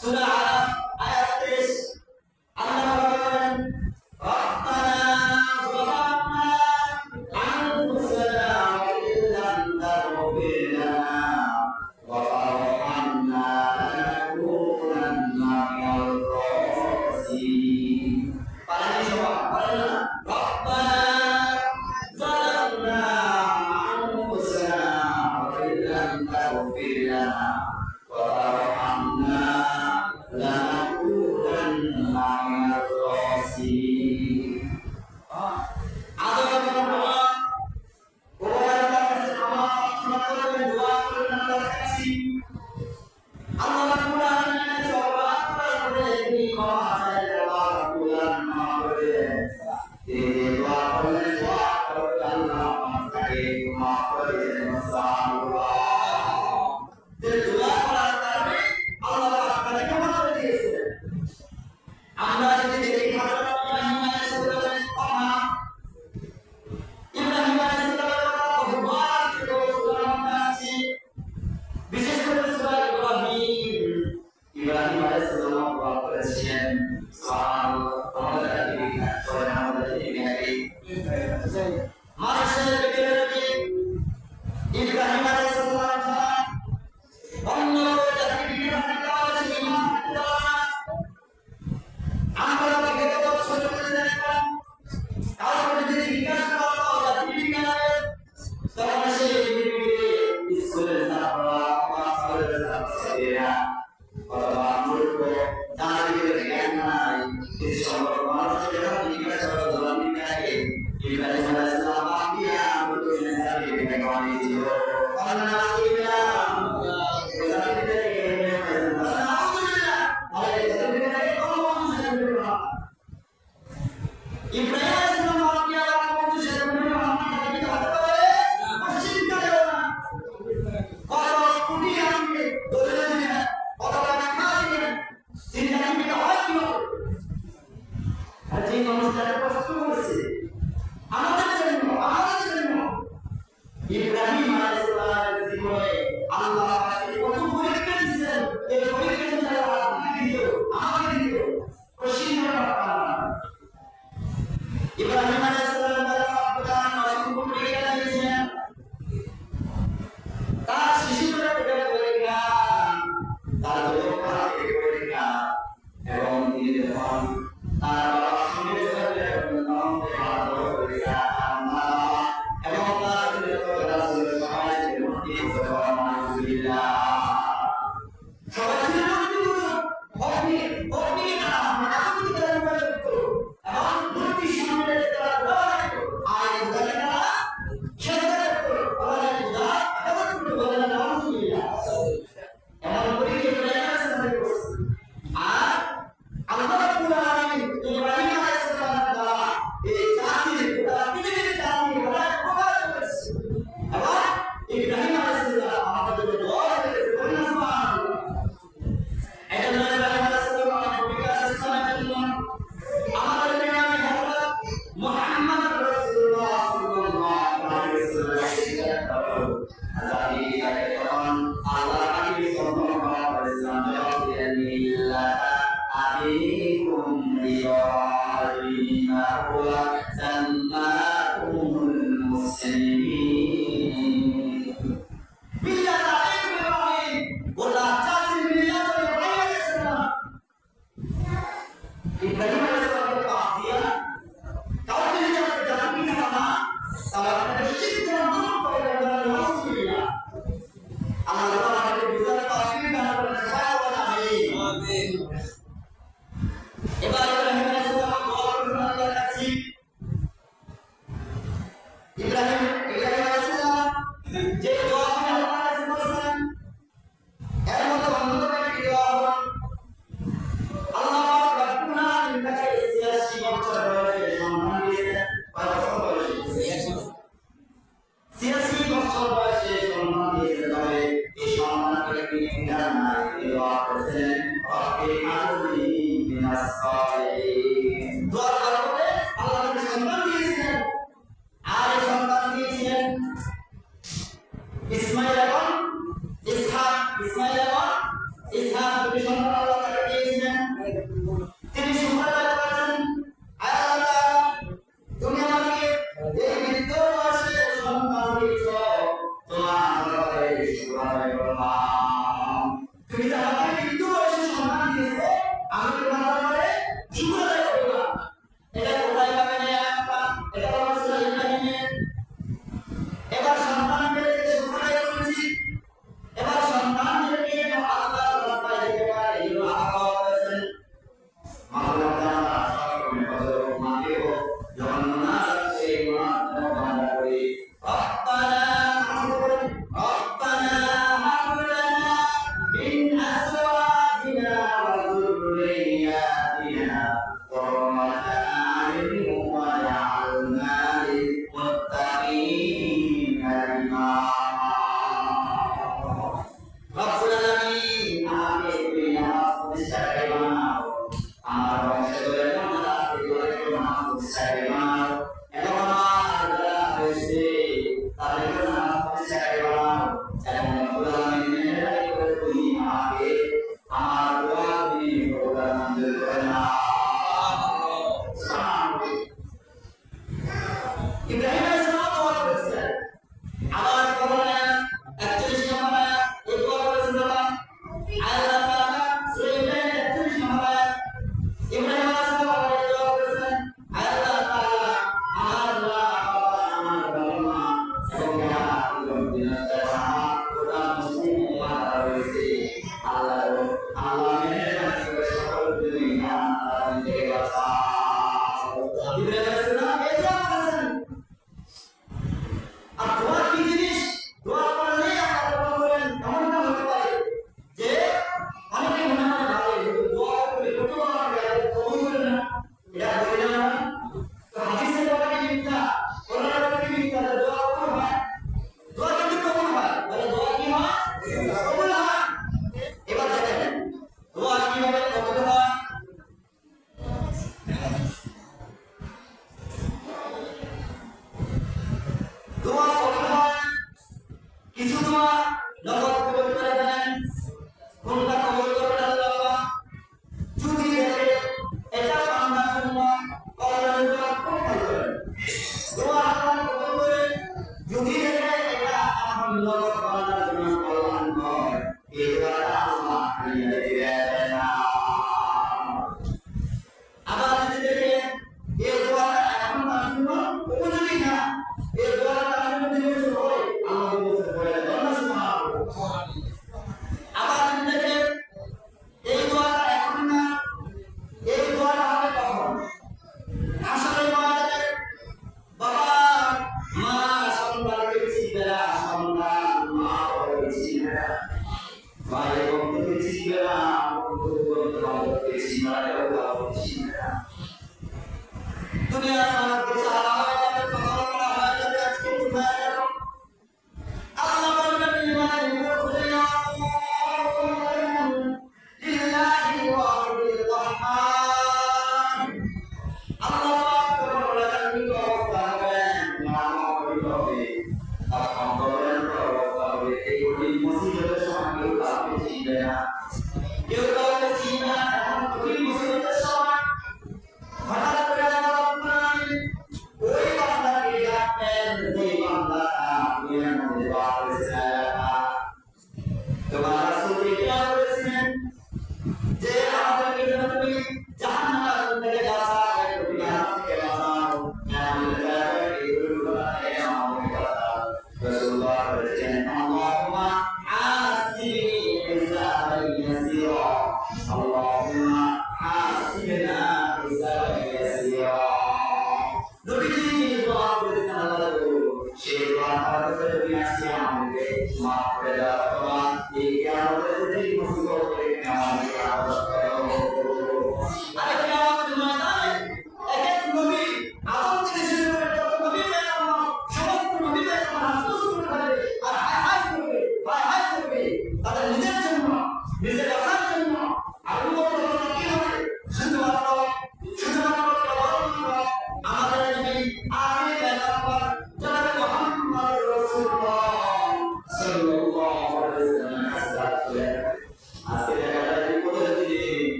সূরা আরাফ আয়াত 23 আল্লাহ বলেন রব্বানা যালামনা আনফুসানা ওয়া ইল্লাম তাগফির লানা ওয়া তারহামনা লানাকুনান্না মিনাল খাসিরিন। পারেন সবাই? পারেন না? রব্বানা যালামনা আনফুসানা ওয়া ইল্লাম তাগফির লানা ওয়া তারহামনা লানাকুনান্না মিনাল খাসিরিন। আদর করুন ওয়াল্লাহ সামাওয়াত করবেন দোয়া করবেন আল্লাহর কাছে। আল্লাহ রাব্বুল আলামিনের জবাব করে তিনি ক্ষমা চাইলে আল্লাহ রাব্বুল আলামিন ক্ষমা করে দেন। তিনি দোয়া করলে দোয়া করতে আল্লাহ তাকে ক্ষমা করে দেন। সুবহানাল্লাহ। যে দোয়া করার কারণে আল্লাহ তাআলা ক্ষমা করে দিয়েছেন। আমরা যদি দেখি হযরত ইব্রাহিম আলাইহিস সালামের কথা, ইব্রাহিম আলাইহিস সালামের কথা বহুবার থেকে সূরা মধ্যে আছে। বিশেষ করে সূরা ইব্রাহিম আলাইহিস সালাম দোয়া করেছেন। সুবহানাল্লাহ। আমাদের মানুষের ভিতরে যদি ইব্রাহিম আলাইহিস সালাম ছাড়া অন্য জাতির ভিতরে থাকতে পারে ঈমান থাকতে পারে। আমরা বিগত বছরগুলোতে দেখলাম কারণ যদি বিকাশ করা হতো জাতির বিজ্ঞানের তখন সেই স্কুলের ছাত্ররা কলেজের ছাত্রছাত্রীরা অথবা মূর্খ যাদের ভিতরে জ্ঞান নাই সেই সকল মানুষকে যখন জিজ্ঞাসা করা হতো বিজ্ঞানকে ইব্রাহিম আলাইহিস সালাম আম্বিয়া মুরসালিন জাতির বিজ্ঞান বানিয়েছিল। ইব্রাহিম আলাইহিস সালাম আম্বিয়া মুরসালিন জাতির হতে পারে মসজিদ করেও না কত কোটি আম্বিয়া দলিল দিন অথবা খালি দিন চিন্তা করতে হয় কি আর যে মানুষটাকে কষ্ট করেছে আমাদের জন্য ইব্রাহিম আলাইহিস সালামের জীবনে আল্লাহ তাকে কত পরীক্ষা দিয়েছেন। এই পরীক্ষা যারা আপনাকে দিল আমাকে দিল খুশি হওয়ার কারণ ইব্রাহিম আলাইহিস সালাম তার অসংখ্য পরীক্ষা দিয়েছেন। তার শিশুদের পরীক্ষা, তার পরীক্ষা এবং তিনি যখন তার বাবার সঙ্গে যোগাযোগ পরীক্ষা এবং তার রাসূলের সবাই মূর্তি আলহামদুলিল্লাহ সবাই ছিল মূর্তি অগ্নি না আগুন দ্বারা প্রয়োগ করো এবং মূর্তি সামনে তারা দোয়া করো আর দোয়া না সেটা করো আল্লাহ দোয়া এবং বলেন আলহামদুলিল্লাহ। এমন পরীক্ষা করে আসলে আর আল্লাহ রাব্বুল আলামিন ইব্রাহিম আলাইহিস সালামের দ্বারা এই জাতির গোটা পৃথিবীর জাতির গোটা প্রকাশ করেছে এবং ইব্রাহিম আলাইহিস সালাম আমাদের জন্য দোয়া করেছে। সুবহানাল্লাহ। এটা নয় ইব্রাহিম আলাইহিস সালাম আমাদের বিকাশ স্থানের জন্য আমাদের নবী হযরত মুহাম্মদ রাসূলুল্লাহ সাল্লাল্লাহু আলাইহি ওয়াসাল্লাম আজাদি তখন আল্লাহ নবী সাল্লাল্লাহু আলাইহি ওয়াসাল্লাম জবাব দিলেন ইল্লাহ আবিকুম ইব্রাহিম ওয়া সাম্মাকুমুল মুসলিমিন। মিল্লাত আবিকুম ইব্রাহিম ওয়া জাতির মিল্লাত ইব্রাহিম আলাইহিস সালাম। ইব্রাহিম আলাইহিস সালামকে বাদ দিয়া কাউকে যদি আমরা জাতি না তাহলে আমাদের শিক্ষা গ্রহণ করে আলহামদুলিল্লাহ। আল্লাহ তাআলা আমাদের বুঝার তৌফিক দান করেন। সবাই বলেন আমিন। এবার ইব্রাহিম আলাইহিস সালাম দোয়া করলেন আল্লাহর কাছে। ইব্রাহিম আলাইহিস সালাম যে দোয়া করে আল্লাহর কাছে করেছেন এর মধ্যে অন্যতম একটি দোয়া হলো আল্লাহ রাব্বুল আলামিন তাকে ৮৬ বছর বয়সে সন্তান দিয়েছেন। কয় বছর বয়সে? ৮৬ বছর বয়সে সন্তান দিয়েছেন। তবে এই সন্তানকে তিনি জান্নাতে দোয়া করেছেন রব্বি হাবলি মিনাস সালিহিন। দোয়া করতে আল্লাহ তাকে সন্তান দিয়েছিলেন আর এই সন্তান দিয়েছিলেন ইসমাঈল এবং ইসহাক। ইসমাঈল এবং ইসহাক দুটি সন্তান আল্লাহ তাকে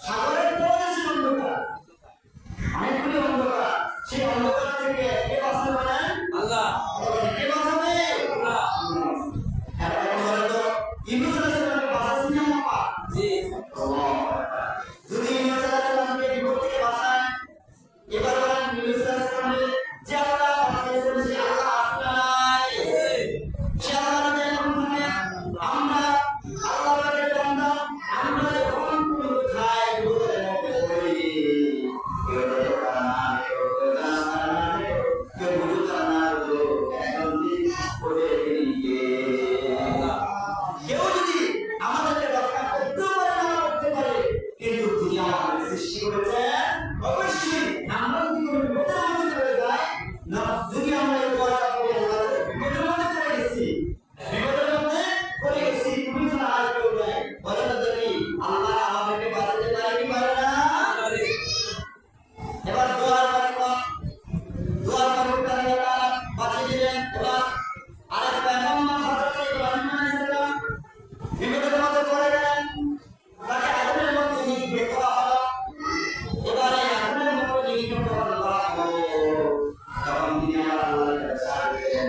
সাগরের তলদেশের অন্ধকার, অনেকগুলি অন্ধকার, সেই অন্ধকার থেকে কে বাঁচাবে বলেন? আল্লাহ। কে বাঁচাবে? আল্লাহ। এখন বলেন তো ইউনূস আলাইহিস সালামকে বাঁচাচ্ছেন না আল্লাহ? জি। যদি ইউনূস আলাইহিস সালামকে বিপদ থেকে বাঁচায়, এবার বলেন ইউনূস আলাইহিস সালামকে যে আল্লাহ বাঁচিয়েছেন সে আল্লাহ আসবে না। সে আল্লাহ যদি এখন থাকে আমরা আল্লাহ পাকের বান্দা, আমরা যখন কোনো খাই বিপদের মধ্যে পড়ি, কেউ জানা কেউ বুঝতে না এখন দিন করে দিকে কেউ যদি আমাদেরকে রক্ষা করতে পারে না করতে পারে, কিন্তু তিনি আমাদের সৃষ্টি করেছেন অবশ্যই আমরা যদি কোনো বিপদের মধ্যে পড়ে যাই না, যদি আমরা এই দোয়াটা করি আল্লাহ বিপদের মধ্যে পড়ে গেছি, বিপদের মধ্যে পড়ে গেছি, তুমি ছাড়া আর কেউ নাই, বলে না দেখি আল্লাহ আমাদেরকে বাঁচাতে পারে কি পারে না? এবার দোয়ার পর আল্লাহ বাঁচিয়ে দিলেন। এবার আরেক পয়গম্বর হযরত ইব্রাহিম আলাইহিস সালাম বিপদের মধ্যে পড়ে গেলেন, তাকে আগুনের মধ্যে নিক্ষেপ করা হলো। এবার এই আগুনের মধ্যে নিক্ষেপ করা হলো, তখন তিনি আমার আল্লাহর কাছে আসলেন,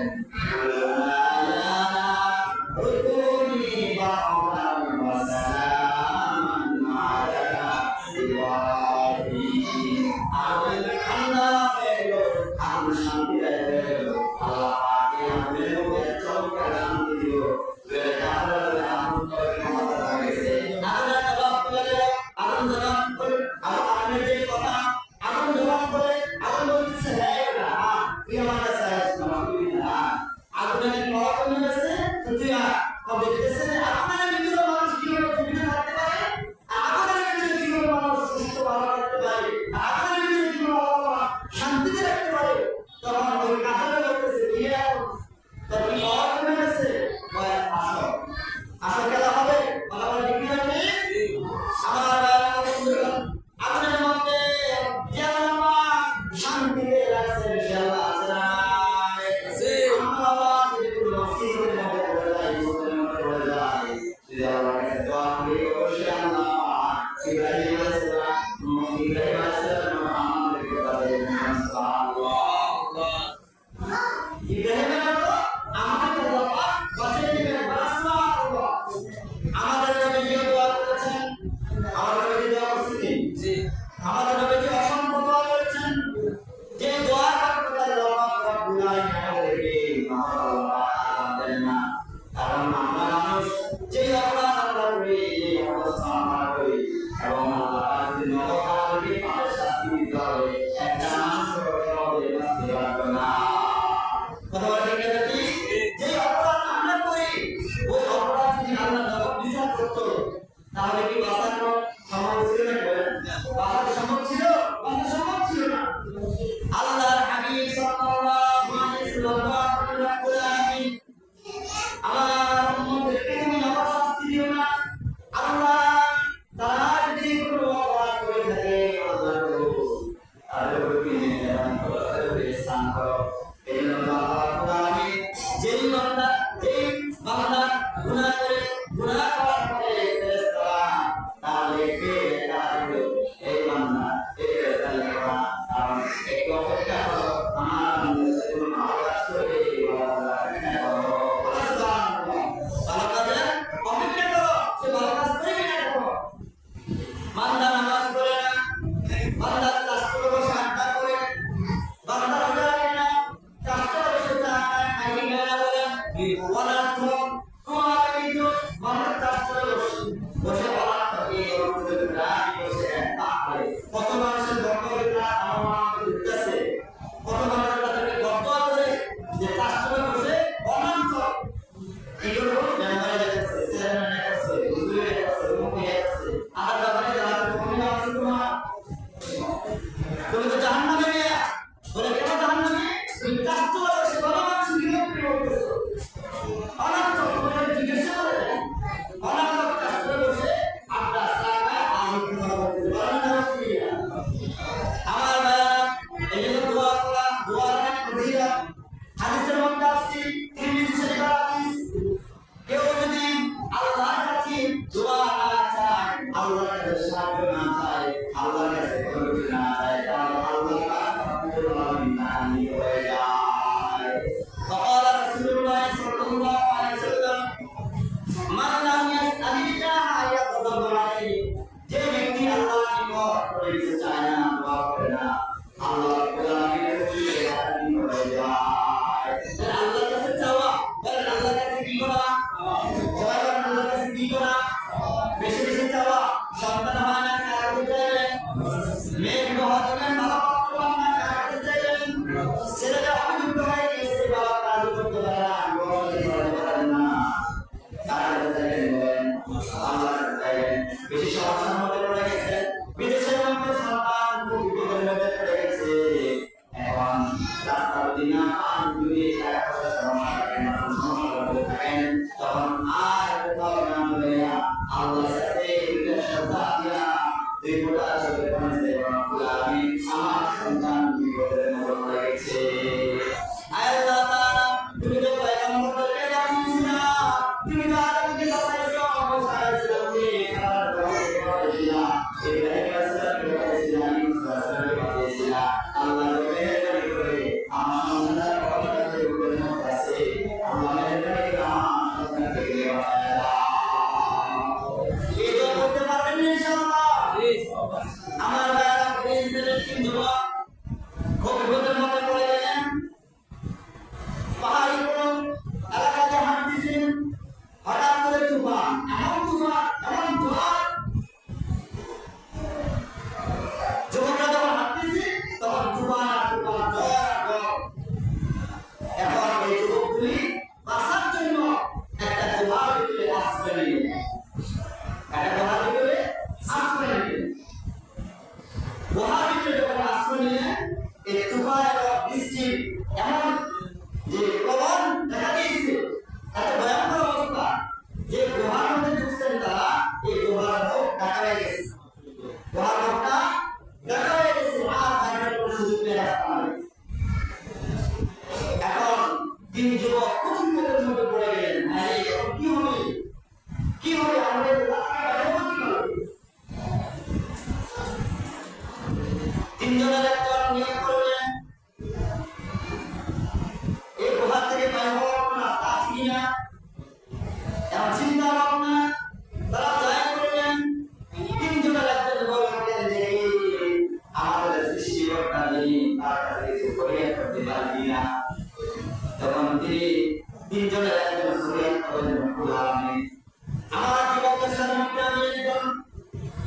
তাহলে কি বাঁচানো সম্ভব ছিল না? বাঁচানো সম্ভব ছিল? বাঁচানো সম্ভব ছিল না। আল্লাহর হাবিব সাল্লাল্লাহু আলাইহি ওয়াসাল্লাম আমার উম্মতকে তুমি আমার শাস্তি দিও না আল্লাহ, তারা যদি কোনো অপরাধ করে থাকে আল্লাহ আর ওকে নিরান করো, ইহসান করো। এই জন্য আল্লাহ আমি যেই বান্দা গুনাহ করে গুনাহ করার পরে তাহলে কে তাহলে এই বান্দা এই ফেরেশতা আর এক অপেক্ষা করো আমার আওয়াজ করে বান্দা নামাজ পড়ে না, বান্দা রাস্তায় বসে আড্ডা করে, বান্দা রোজা রাখে না, রাস্তায় বসে খাইতে গেলে বলে অনার্থ তোমার কিন্তু বান্দা রাস্তায় বসে অনার্থ এই বসে তাহলে কত মানুষের গর্বটা আমার উঠতেছে, কত মানুষের তাদেরকে গর্ব করে যে রাস্তায় বসে অনার্থ এগুলো মেম্বারে যাচ্ছে, চেয়ারম্যানে যাচ্ছে, হুজুরে যাচ্ছে, মুখে যাচ্ছে, আর ব্যাপারে যারা তুমি আছে তোমার তুমি তো জাহান্নামে গিয়া বলে কেন জাহান্নামে তুমি কাস্ত বসে বড় মানুষ বিরোধ করতেছো অনার্থ তোমার জিজ্ঞাসা করে অনার্থ কাস্ত বসে আড্ডা সারা আর তোমার বলতে পারে না আমার ভাইরা এই যে দোয়া করা দোয়ার এক ফজিলা হাদিসের মধ্যে আছে তিরমিজি শরীফের হাদিস, কেউ যদি আল্লাহর কাছে দোয়া না চায়, আল্লাহর কাছে সাহায্য না চায়, আল্লাহর কাছে কোনো কিছু না চায়, তাহলে আল্লাহ তাআলা এখন তিন যুবক কঠিন মধ্যে পড়ে গেলেন, হ্যাঁ এখন কি হবে, কি হবে, আমরা তিনজনের একজন নিয়োগ করলেন এই গুহা থেকে বাইরে হওয়ার না আছে কিনা, এমন চিন্তা ভাবনা তারা জয় করলেন। তিনজনের একজন বললেন যে আমাদের সৃষ্টিকর্তা যিনি তার কাছে কিছু করিয়া করতে পারবি না। তখন তিনি তিনজনের একজন করিয়া করলেন, আমি আমার যুবকের সাথে আমি একজন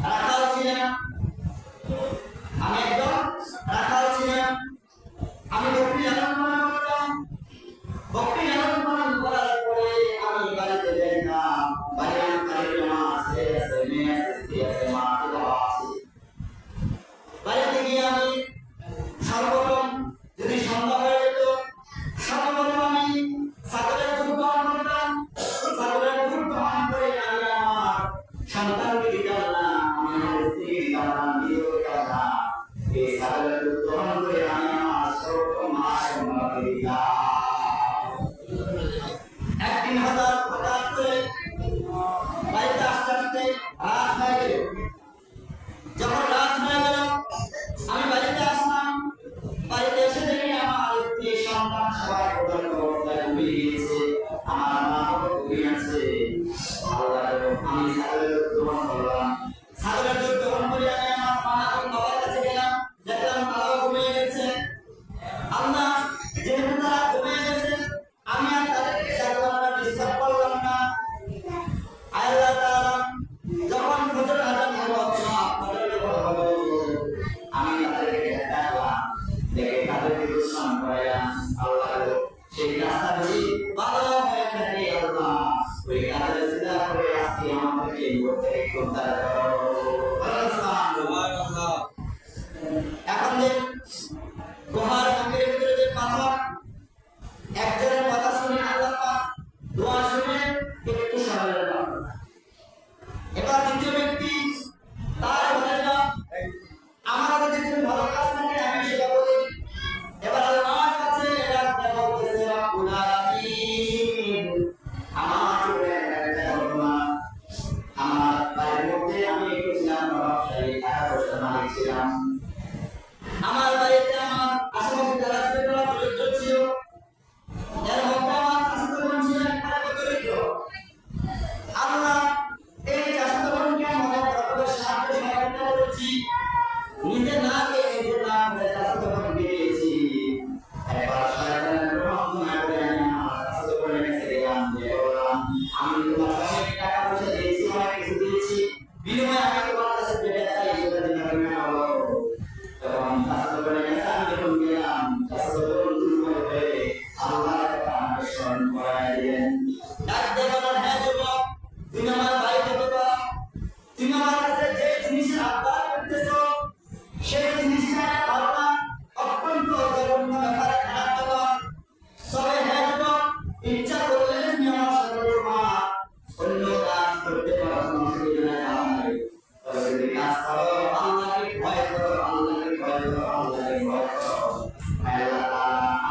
রাখাল ছিলাম, আমি একজন রাখাল ছিলাম, আমি বকরি লালন পালন করতাম। বকরি লালন পালন করার পরে আমি বাড়িতে যাইতাম, বাড়িতে মা আছে, মেয়ে আছে, স্ত্রী আছে, মা আছে, বাবা আছে। বাড়িতে গিয়ে আমি সর্বপ্রথম যদি সন্ধ্যা হয়ে যেত, সর্বপ্রথম আমি ছাগলের দুধ গ্রহণ করতাম। ছাগলের দুধ গ্রহণ করে আমি আমার সন্তানকে দিতাম না, আমার স্ত্রীকে দিতাম না, নিজেকে দিতাম না। এই ছাগলের দুধ গ্রহণ করে আমি আমার সর্বপ্রথম মা এবং বাবাকে দিতাম। একদিন হঠাৎ করে বাড়িতে আসতে আসতে রাত হয়ে গেল। যখন রাত হয়ে গেল আমি বাড়িতে আসলাম, বাড়িতে এসে দেখি আমার স্ত্রী সন্তান সবাই প্রচন্ড অবস্থায় ঘুমিয়ে গিয়েছে, আমার মা ঘুমিয়ে আছে। আমি ছাগলের দুধ গ্রহণ করলাম। ছাগলের দুধ গ্রহণ করে আমি আমার মা এবং বাবার কাছে গেলাম, দেখলাম তারাও ঘুমিয়ে গেছে। আল্লাহ যেহেতু তারা ঘুমিয়ে গেছে আমি আর তাদেরকে জাগলাম না, ডিস্টার্ব করলাম না। আল্লাহ তাআলা যখন ফজর আযান হলো আমি তাদেরকে ডাকলাম, দেখে তাদেরকে দুষ্মান করাইলাম। আল্লাহ সেই কাজটা যদি ভালো হয়ে থাকে আল্লাহ ওই কাজের সিধা করে আজকে আমাদেরকে এই করতে উদ্ধার করো। সুবহানাল্লাহ। এখন যে গুহার মন্দিরের ভিতরে যে পাথর, একজনের কথা শুনে আল্লাহ পাক দোয়া শুনে একটু সরালেন। এবার দ্বিতীয় ব্যক্তি তার বলে না আমার যদি কোনো ভালো কাজ থাকে আমি সেটা বলি। এবার আল্লাহর কাছে এটা বলতেছে রব্বুল আলামিন আমার আমার বাড়ির মধ্যে আমি একটু ছিলাম ব্যবসায়ী, টাকা পয়সা মালিক ছিলাম। আমার বাড়িতে আমার আশেপাশে যারা ছিল তারা দরিদ্র ছিল, এর মধ্যে আমার চাচাতো বোন ছিল একবারে দরিদ্র। আল্লাহ এই চাচাতো বোনকে মনে করে সাহায্য সহযোগিতা করেছি, নিজে না পেয়ে নিজে না পেয়ে চাচাতো বোনকে দিয়েছি। একবার শয়তানের রহমত না করে আমি আমার চাচাতো বোনের কাছে গেলাম, যে বললাম আমি তোমার অনেক টাকা পয়সা দিয়েছি, অনেক কিছু দিয়েছি, বিনিময়ে আমি তোমার কাছে যেটা চাই সেটা দিতে পারবে না। তখন চাচাতো বোনের কাছে আমি যখন গেলাম, চাচাতো বোন দুর্বল হয়ে আল্লাহর কথা স্মরণ করায় দিলেন। ডাক দিয়ে বললেন, হ্যাঁ যুবক, তুমি আমার বাড়িতে বাবা, তুমি আমার কাছে যে জিনিসের আবদার করতেছো সেই জিনিসটা ভালো না, অত্যন্ত জঘন্য ব্যাপার, খারাপ ব্যাপার। তবে হ্যাঁ যুবক, ইচ্ছা করলে তুমি আমার সাথে মা অন্য কাজ করতে পারো, কোনো অসুবিধা নাই। তবে যদি কাজ করো আল্লাহকে ভয় করো, আল্লাহকে ভয় করো, আল্লাহকে ভয় করো। আল্লাহ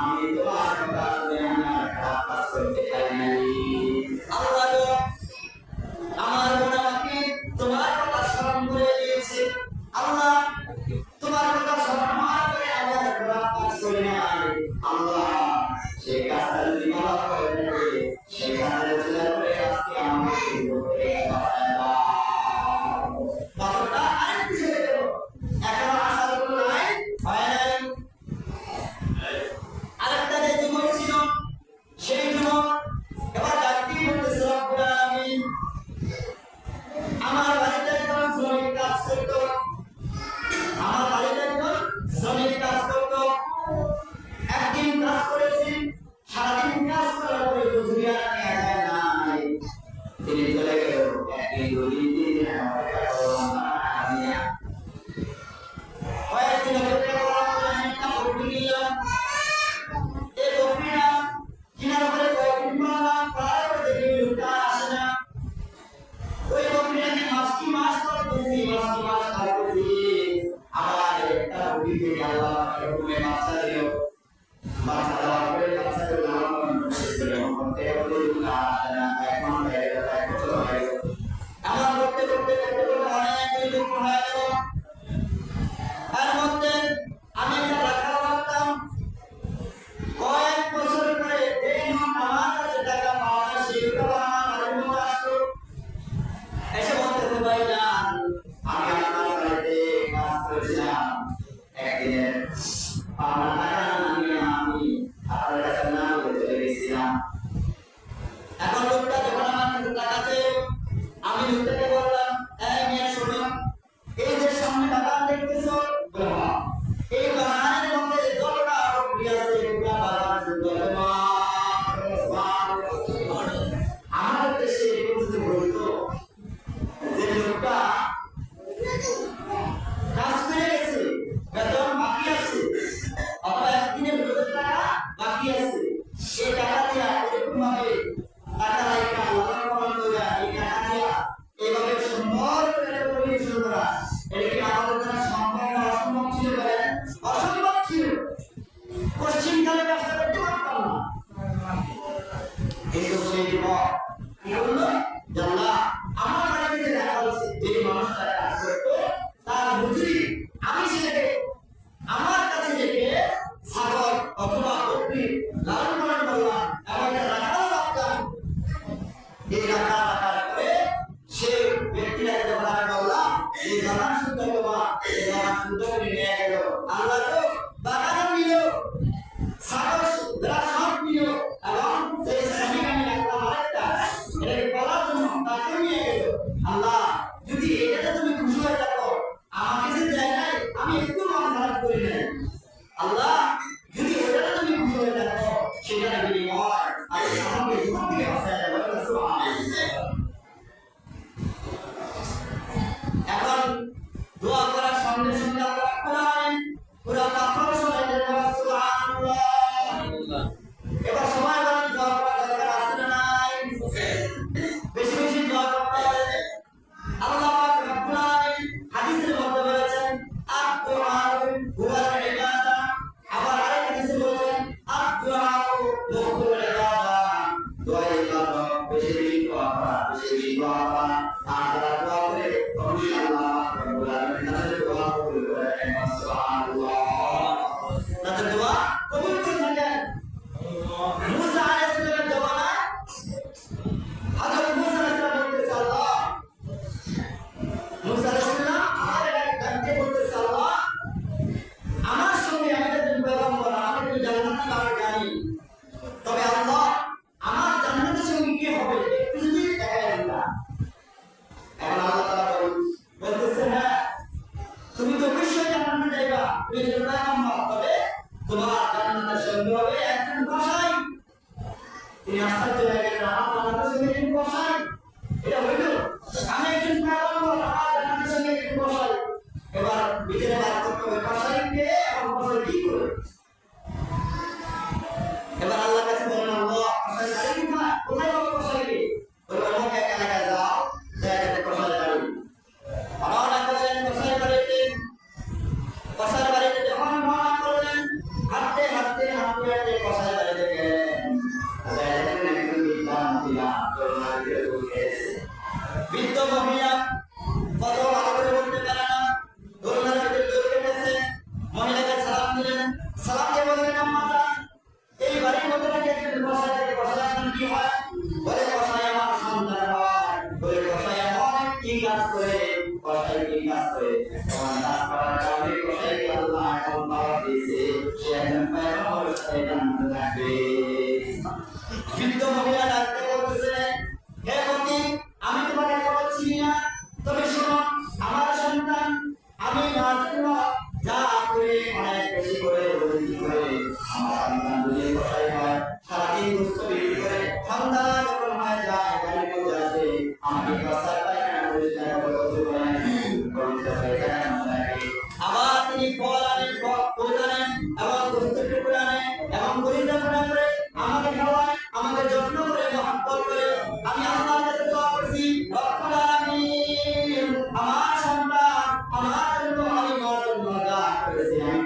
আমি তোমার কথা শুনে আমার খারাপ কাজ করতে চাই নাই। আল্লাহ আমার বোন আমাকে তোমার কথা স্মরণ করে দিয়েছে। আল্লাহ তোমার কথা স্মরণ হওয়ার পরে আমার খারাপ কাজ করে নাই। আল্লাহ সেই কাজটা যদি ভালো করে থাকে সেই কাজের উচিলা করে আজকে আমাকে করতে বাঁচায় দাও। কথাটা আরেকটু ছেড়ে দেবো, এখনো আসার কোনো নাই, হয় নাই। আরেকটা যে যুবক ছিল সেই যুবক এবার ডাকতেই বলতেছে রব্বুল আলামিন আমার বাড়িতে একজন শ্রমিক কাজ করতো, আমার বাড়িতে একজন শ্রমিক কাজ করতো। একদিন কাজ করেছি, সারাদিন দিও বাচ্চা দেওয়ার পরে বাচ্চাকে লালন পালন করতে এখন এক বছর হয়ে গেল আমার করতে করতে করতে করতে অনেক দিন হয়ে গেল এর মধ্যে আমি একটা রাখা রাখতাম কয়েক বছর পরে এই আমার কাছে টাকা পাওয়া সেটা আমার মধ্যে আসলো এসে বলতেছে ভাই জান আমি আপনার বাড়িতে কাজ করেছিলাম একদিন আমার টাকা নিয়ে আমি আপনার কাছে না বলে চলে গেছিলাম এখন লোকটা যখন আমার কাছে টাকা চেয়ে আমি লোকটাকে বললাম এই মিয়া শোনো এই যে সামনে বাগান দেখতেছো এই বাগানের মধ্যে যতটা প্রক্রিয়া আছে পুরো বাগান সুন্দর আমাদের দেশে যদি বলতো যে লোকটা কাজ করে গেছে বেতন বাকি আছে অথবা একদিনের বেতন টাকা বাকি আছে এই টাকা দিয়া এরকম ভাবে টাকা রাখা লালন পালন করে এই টাকা দিয়া এইভাবে সুন্দর করে পরিবেশন করা এটা কি আমাদের দ্বারা সম্ভব না অসম্ভব ছিল বলেন অসম্ভব ছিল পশ্চিমকালে কাজটা করতে পারতাম না কিন্তু সেই যুবক কি বললো জানলা আমার বাড়িতে দেখা হচ্ছে যে মানুষটা কাজ করতো তার মজুরি আমি সেটাকে আমার কাছে রেখে ছাগল অথবা বকরি লালন পালন করলাম এবং রাখাও রাখতাম এই রাখার পরে সে ব্যক্তিটাকে যখন আমি বললাম এই বাগান সুন্দর বাবা এই বাগান সুন্দর নিয়ে গেল আল্লাহ তো বাগানও নিল ছাগল সব নিল এবং সেই শ্রমিক আমি রাখলাম আরেকটা এটাকে বলার জন্য তাকে নিয়ে গেল আল্লাহ যদি এটাতে তুমি খুশি হয়ে থাকো আমাকে যে দেয় নাই আমি একটু মন খারাপ করি নাই আল্লাহ যদি এটাতে তুমি খুশি হয়ে থাকো সেটা বিনিময় আমি আমাকে জীবন থেকে বাঁচায় দেবো এখন দোয়া করার সঙ্গে সঙ্গে আল্লাহ রাখবেন পুরো পাথর সবাই দেবেন সুবহানাল্লাহ এবার সবাই বলেন দোয়া করার দরকার আছে না নাই বেশি বেশি দোয়া করতে হবে আল্লাহ পাক রব্বুল আলামিন হাদিসের মধ্যে বলেছেন আদ-দুআ হুয়াল ইবাদা আবার আরেক হাদিসে বলেছেন আদ-দুআ মুখুল ইবাদা দোয়া ইবাদত বেশি বেশি দোয়া করা বেশি বেশি দোয়া করা আমরা দোয়া করে অবশ্যই আল্লাহ রব্বুল আলামিন তাদের দোয়া কবুল করেন সুবহানাল্লাহ তাদের দোয়া কবুল করে থাকেন মুসা আলাইহিস সালামের জমানা হযরত মুসা আলাইহিস সালাম বলতেছে আল্লাহ মুসা আলাইহিস সালাম আমাদের এক ডাকতে বলতেছে আল্লাহ আমার সঙ্গে আমাদের একজন পয়গম্বর আমাকে তো জান্নাতে যাওয়ার জানি তবে আল্লাহ আমার জান্নাতের সঙ্গে কি হবে একটু যদি দেখায় না এখন আল্লাহ তাআলা বলতেছে হ্যাঁ তুমি তো অবশ্যই জান্নাতে যাইবা তুমি পয়গম্বর তবে তোমার জান্নাতের সঙ্গে হবে একজন কসাই তিনি আশ্চর্য হয়ে গেলেন আমার জান্নাতের সঙ্গে একজন কসাই এটা হইল আমি একজন পয়গম্বর আমার জান্নাতের সঙ্গে একজন কসাই এবার বিচারে বার করতে হবে কসাই কে এবং কসাই কি করে এবার আল্লাহর কাছে বলেন আল্লাহ কসাই বাড়ি কোথায় পাবো কসাইকে বলে অমুক এক এলাকায় যাও জায়গাতে কসাই বাড়ি রওনা করলেন কসাই বাড়িতে কসাই বাড়িতে যখন রওনা করলেন হাঁটতে হাঁটতে হাঁটতে হাঁটতে কসাই বাড়িতে গেলেন বৃদ্ধ মহিলা কত ভালো করে বলতে পারে না দোলনার ভিতরে দৌড় কেটেছে মহিলাকে সালাম দিলেন সালাম দিয়ে বললেন আম্মা এই বাড়ির মধ্যে নাকি একজন কসাই থাকে কসাই কি হয় বলে কসাই আমার সন্তান হয় বলে কসাই অনেক কি কাজ করে কসাই কি কাজ করে তোমার কাজ করার কারণে কসাইকে আল্লাহ এখন পাওয়া দিয়েছে সে একজন পয়গম্বর সাথে জান্নাতে থাকবে বৃদ্ধ মহিলা ডাকতে বলতেছে হে পতি আমি তোমাকে খবর চিনি না তবে শোনো আমার সন্তান আমি না জন্য যা করে অনেক বেশি করে বলি করে আমার সন্তান যদি কসাই হয় সারাদিন দুস্থ বিক্রি করে ঠান্ডা যখন হয়ে যায় গাড়ির মধ্যে আসে আমাকে কসাই পায়খানা পরিষ্কার করে পবিত্র পায়খানা থাকে আবার তিনি ফল আনেন ফুল আনেন এবং দুস্থ টুকরা আনেন এবং পরিষ্কার করে আমাকে খাওয়ায় আমাকে যত্ন করে মহব্বত করে আমি আল্লাহর কাছে দোয়া করছি রব্বুল আলামিন আমার সন্তান আমার জন্য আমি মরণ মজা করেছি আমি